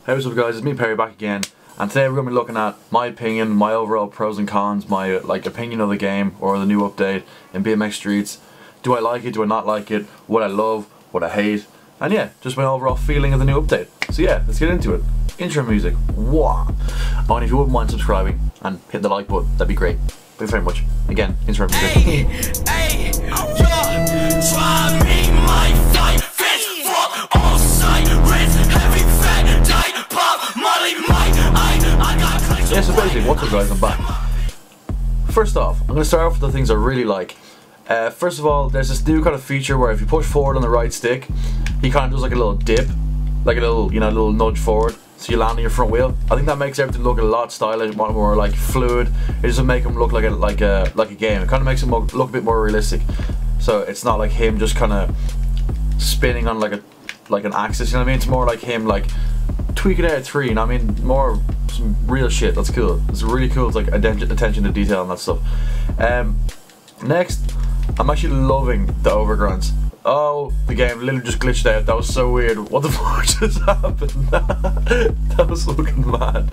Hey, what's up guys, it's me Perry back again, and today we're going to be looking at my opinion, my overall pros and cons, my opinion of the game or the new update in BMX Streets. Do I like it, do I not like it, what I love, what I hate, and yeah, just my overall feeling of the new update. So yeah, let's get into it. Intro music, wow. Oh, and if you wouldn't mind subscribing and hitting the like button, that'd be great. Thanks very much. Again, intro music. Yeah, so basically, what's up guys, I'm back. First off, I'm going to start off with the things I really like. First of all, there's this new kind of feature where if you push forward on the right stick, he kind of does like a little dip, like a little, you know, little nudge forward, so you land on your front wheel. I think that makes everything look a lot stylish, a lot more like fluid. It doesn't make him look like a game. It kind of makes him look a bit more realistic. So it's not like him just kind of spinning on like an axis, you know what I mean? It's more like him like tweaking out at 3, you know what I mean? More some real shit. That's cool. It's really cool. It's like attention to detail and that stuff. Next, I'm actually loving the overgrinds. Oh, the game literally just glitched out. That was so weird. What the fuck just happened? That was looking mad.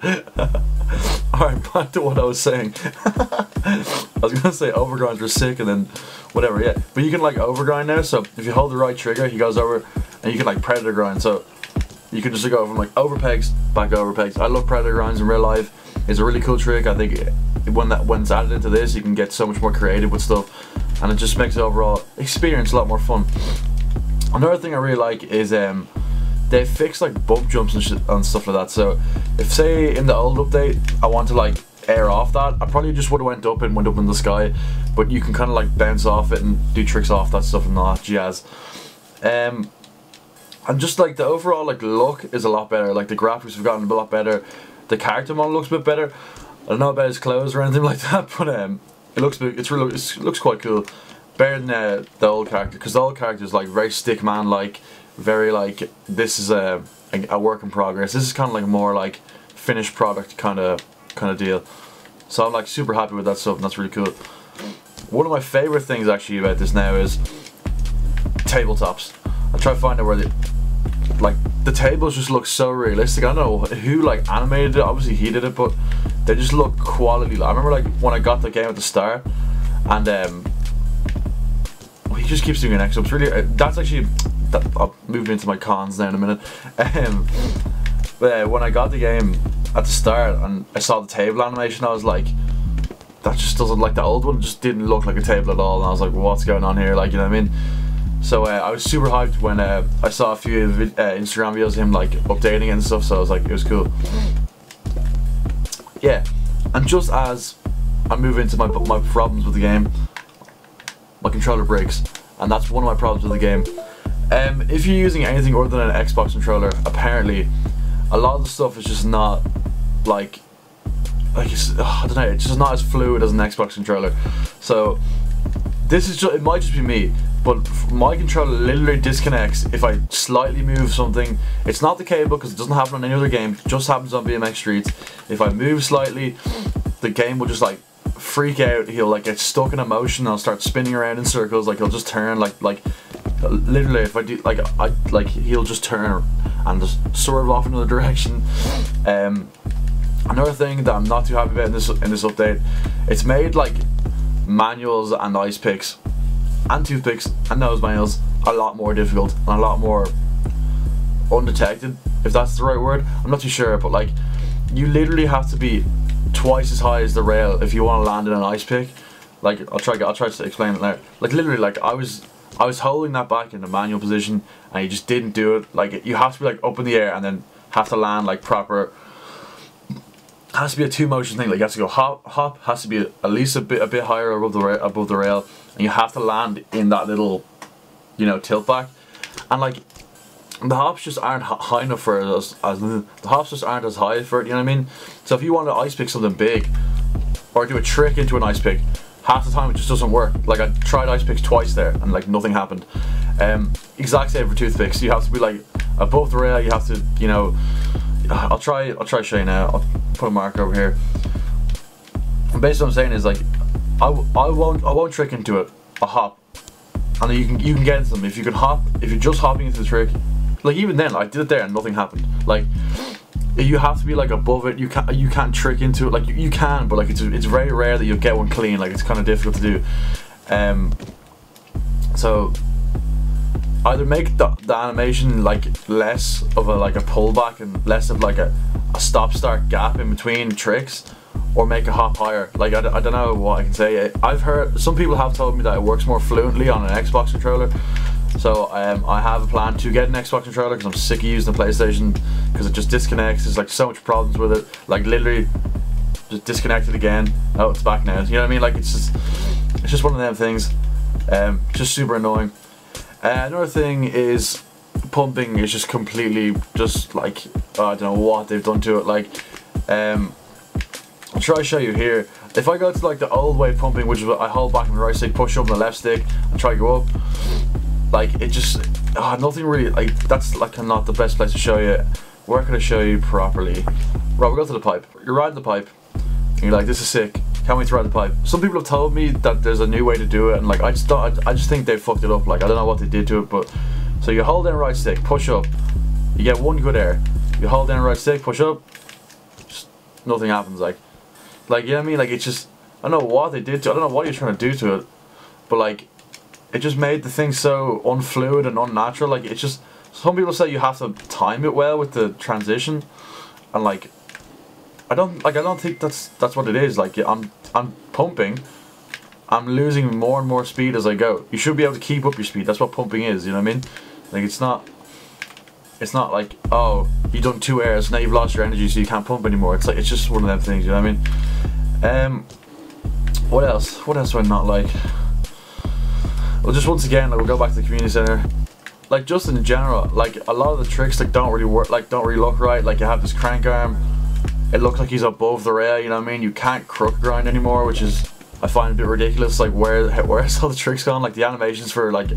Alright, back to what I was saying. I was gonna say overgrinds were sick and then whatever, yeah. But you can like overgrind now, so if you hold the right trigger, he goes over and you can like predator grind. So you can just go from like over pegs, back over pegs. I love predator grinds in real life. It's a really cool trick. I think when it's added into this, you can get so much more creative with stuff, and it just makes the overall experience a lot more fun. Another thing I really like is they fix like bump jumps and stuff like that. So if say in the old update I want to like air off that, I probably just would have went up in the sky, but you can kind of like bounce off it and do tricks off that stuff and all that jazz. And just like the overall like look is a lot better. Like the graphics have gotten a lot better. The character model looks a bit better. I don't know about his clothes or anything like that, but it looks quite cool. Better than the old character, because the old character is like very stickman like, very like this is a work in progress. This is kind of like more like finished product kind of deal. So I'm like super happy with that stuff, and that's really cool. One of my favorite things actually about this now is tabletops. I try to find out where the tables just look so realistic. I don't know who like animated it. Obviously he did it, but they just look quality. I remember like when I got the game at the start, and he just keeps doing an X. So it's really that's actually I'll move into my cons now in a minute. But when I got the game at the start and I saw the table animation, I was like, that just doesn't, like the old one just didn't look like a table at all, and I was like, well, what's going on here? Like, you know what I mean? So I was super hyped when I saw a few Instagram videos of him like updating it and stuff, so I was like, it was cool. Yeah, and just as I move into my problems with the game, my controller breaks, and that's one of my problems with the game. If you're using anything other than an Xbox controller, apparently a lot of the stuff is just not like I don't know, it's just not as fluid as an Xbox controller. So this is just, it might just be me, but my controller literally disconnects if I slightly move something. It's not the cable because it doesn't happen on any other game, it just happens on BMX Streets. If I move slightly, the game will just like freak out. He'll like get stuck in a motion and I'll start spinning around in circles. Like he'll just turn like literally if I do like he'll just turn and just swerve off another direction. Another thing that I'm not too happy about in this update, it's made like manuals and ice picks and toothpicks and nose manuals a lot more difficult and a lot more undetected, if that's the right word. I'm not too sure, but like you literally have to be twice as high as the rail if you want to land in an ice pick. Like I'll try to explain it now. Like literally, like I was holding that back in the manual position and you just didn't do it. Like you have to be like up in the air and then have to land like proper. It has to be a 2-motion thing. Like you have to go hop, has to be at least a bit higher above the rail, and you have to land in that little, you know, tilt back. And like the hops just aren't high enough for us. The hops just aren't as high for it. You know what I mean? So if you want to ice pick something big or do a trick into an ice pick, half the time it just doesn't work. Like I tried ice picks twice there and like nothing happened. Exact same for toothpicks. You have to be like above the rail. You have to, you know. I'll try to show you now. I'll put a marker over here. And basically what I'm saying is like I won't trick into it. A hop, and then you can get into them if you can hop. If you're just hopping into the trick, like even then I did it there and nothing happened. Like you have to be like above it. You can't trick into it. Like you can, but like it's very rare that you'll get one clean. Like it's kind of difficult to do. So either make the animation like less of a pullback and less of like a stop-start gap in between tricks, or make a hop higher. Like I don't know what I can say. I've heard some people have told me that it works more fluently on an Xbox controller. So I have a plan to get an Xbox controller because I'm sick of using the PlayStation because it just disconnects. There's like so much problems with it. Like literally just disconnected again. Oh, it's back now. You know what I mean? Like it's just one of them things. Just super annoying. Another thing is pumping is just completely just like I don't know what they've done to it. Like I'll try to show you here. If I go to like the old way of pumping, which is what I hold back on the right stick, push up on the left stick and try to go up, like it just nothing really, like that's like not the best place to show you. Where can I show you properly? Right, we'll go to the pipe. You're riding the pipe and you're like, this is sick, can't wait to ride the pipe. Some people have told me that there's a new way to do it, and like I just think they fucked it up. Like I don't know what they did to it, but so you hold down right stick, push up, you get one good air. You hold down right stick, push up, just nothing happens. Like you know what I mean? Like it's just, I don't know what they did to it. I don't know what you're trying to do to it, but like it just made the thing so unfluid and unnatural. Like it's just, some people say you have to time it well with the transition, and like I don't think that's what it is. Like I'm pumping, I'm losing more and more speed as I go. You should be able to keep up your speed. That's what pumping is, you know what I mean? Like it's not like, oh, you've done 2 airs, now you've lost your energy so you can't pump anymore. It's like, it's just one of them things, you know what I mean? What else do I not like? Well, just once again, like, we'll go back to the community center. Like just in general, like a lot of the tricks like don't really work, like don't really look right. Like you have this crank arm, it looks like he's above the rail, you know what I mean? You can't crook grind anymore, which is, I find a bit ridiculous. Like where's all the tricks gone? Like the animations for like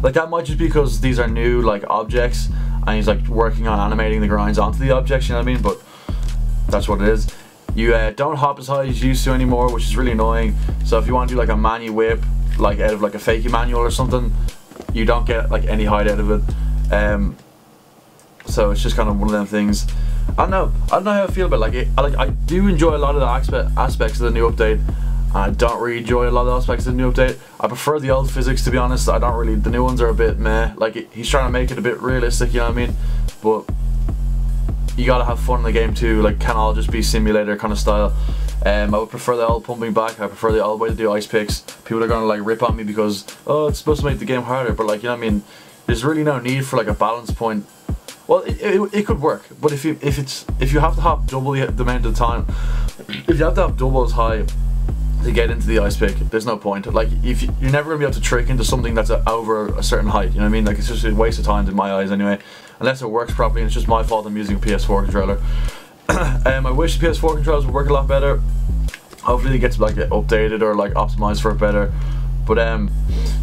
that might just be because these are new like objects and he's like working on animating the grinds onto the objects, you know what I mean? But that's what it is. You don't hop as high as you used to anymore, which is really annoying. So if you want to do like a manual whip, like out of like a fakie manual or something, you don't get like any height out of it. So it's just kind of one of them things. I don't know how I feel about it. Like I do enjoy a lot of the aspects of the new update. I don't really enjoy a lot of the aspects of the new update. I prefer the old physics, to be honest. I don't really, the new ones are a bit meh. Like he's trying to make it a bit realistic, you know what I mean? But you gotta have fun in the game too. Like can't all just be simulator kind of style. I would prefer the old pumping back. I prefer the old way to do ice picks. People are gonna like rip on me because, oh, it's supposed to make the game harder, but like, you know what I mean? There's really no need for like a balance point. Well, it could work, but if you have to hop double the amount of time, if you have to hop double as high to get into the ice pick, there's no point. Like you're never gonna be able to trick into something that's over a certain height, you know what I mean? Like it's just a waste of time in my eyes anyway, unless it works properly, and it's just my fault I'm using a PS4 controller. I wish the PS4 controllers would work a lot better. Hopefully it gets like updated or like optimized for it better. But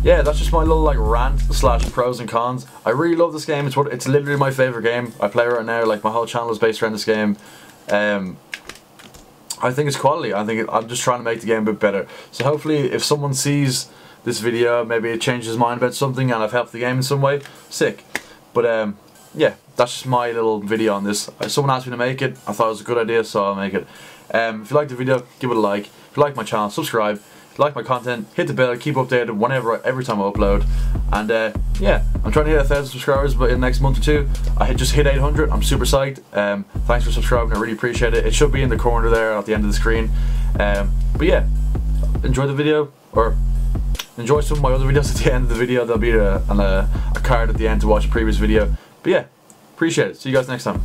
yeah, that's just my little like rant / pros and cons. I really love this game. It's literally my favorite game. I play right now. Like my whole channel is based around this game. I think it's quality. I'm just trying to make the game a bit better. So hopefully if someone sees this video, maybe it changes his mind about something and I've helped the game in some way, sick. But yeah, that's just my little video on this. Someone asked me to make it. I thought it was a good idea, so I'll make it. If you like the video, give it a like. If you like my channel, subscribe. If you like my content, hit the bell, keep updated every time I upload. And yeah, I'm trying to hit 1,000 subscribers, but in the next month or two, I just hit 800. I'm super psyched. Thanks for subscribing. I really appreciate it. It should be in the corner there at the end of the screen. But yeah, enjoy the video, or enjoy some of my other videos at the end of the video. There'll be a card at the end to watch a previous video. But yeah, appreciate it. See you guys next time.